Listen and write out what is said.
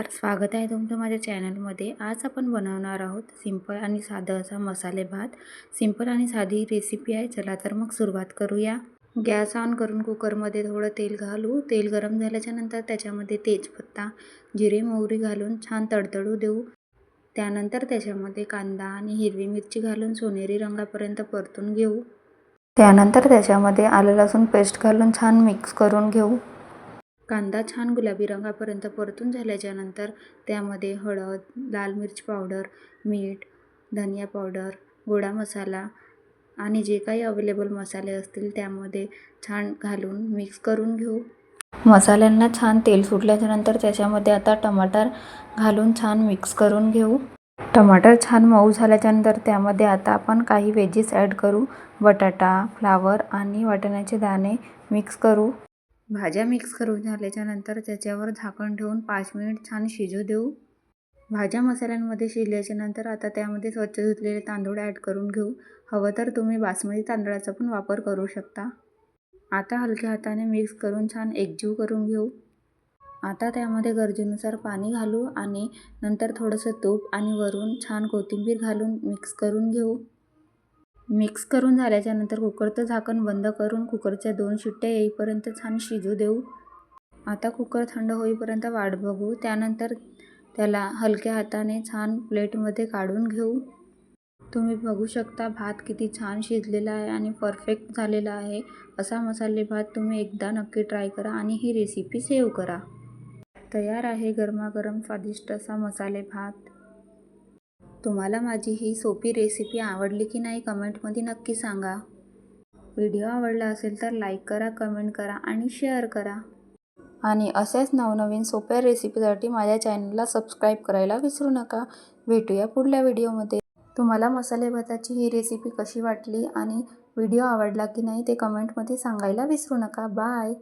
नमस्कार, स्वागत आहे तुमचं माझ्या चॅनलमध्ये। आज आपण बनवणार आहोत सिंपल आणि साधं असा मसाले भात। सिंपल आणि साधी रेसिपी आहे। चला तर मग सुरुवात करूया। गॅस ऑन करून कुकरमध्ये थोडं तेल घालू। तेल गरम झाल्याच्या नंतर त्याच्यामध्ये तेजपत्ता, जिरे, मोहरी घालून छान तडतडू देऊ। त्यानंतर त्याच्यामध्ये कांदा आणि हिरवी मिरची घालून सोनेरी रंगापर्यंत परतून घेऊ। त्यानंतर त्याच्यामध्ये आलं लसूण पेस्ट घालून छान मिक्स करून घेऊ। कांदा छान गुलाबी रंगापर्यंत परतून झाल्याच्या नंतर त्यामध्ये हळद, लाल मिर्च पावडर, मीठ, धनिया पावडर, गोडा मसाला आणि जे काही अवेलेबल मसाले असतील त्यामध्ये छान घालून मिक्स करून घेऊ। मसाल्यांना छान तेल सुटल्याच्या नंतर त्याच्यामध्ये आता टमाटर घालून छान मिक्स करून घेऊ। टमाटर छान मऊ झाल्याच्या नंतर त्यामध्ये आता आपण काही व्हेजीस ॲड करू। बटाटा, फ्लावर आणि वाटाण्याचे दाणे मिक्स करू। भाज्या मिक्स करून झाल्याच्या नंतर त्याच्यावर झाकण ठेवून 5 मिनिट छान शिजू देऊ। भाज्या मसाल्यांमध्ये शिजल्याच्या नंतर आता त्यामध्ये स्वच्छ धुतलेले तांदूळ ॲड करून घेऊ। हवं तर तुम्ही बासमती तांदळाचा पण वापर करू शकता। आता हलक्या हाताने मिक्स करून छान एकजीव करून घेऊ। आता त्यामध्ये गरजेनुसार पाणी घालू आणि नंतर थोडंसं तूप आणि वरून छान कोथिंबीर घालून मिक्स करून घेऊ। मिक्स करून झाल्याच्या नंतर कुकरचं झाकण बंद करून कुकरच्या 2 शिट्ट्या येईपर्यंत छान शिजू देऊ। आता कुकर थंड होईपर्यंत वाट बघू। त्यानंतर त्याला हलक्या हाताने छान प्लेटमध्ये काढून घेऊ। तुम्ही बघू शकता भात किती छान शिजलेला आहे आणि परफेक्ट झालेला आहे। असा मसाले भात तुम्ही एकदा नक्की ट्राय करा आणि ही रेसिपी सेव्ह करा। तयार आहे गरमागरम स्वादिष्ट असा मसाले भात। तुम्हाला माझी ही सोपी रेसिपी आवडली की नाही कमेंटमध्ये नक्की सांगा। व्हिडिओ आवडला असेल तर लाईक करा, कमेंट करा आणि शेअर करा। आणि असेच नवनवीन सोप्या रेसिपीसाठी माझ्या चॅनलला सबस्क्राईब करायला विसरू नका। भेटूया पुढल्या व्हिडिओमध्ये। तुम्हाला मसाले भाताची ही रेसिपी कशी वाटली आणि व्हिडिओ आवडला की नाही ते कमेंटमध्ये सांगायला विसरू नका। बाय।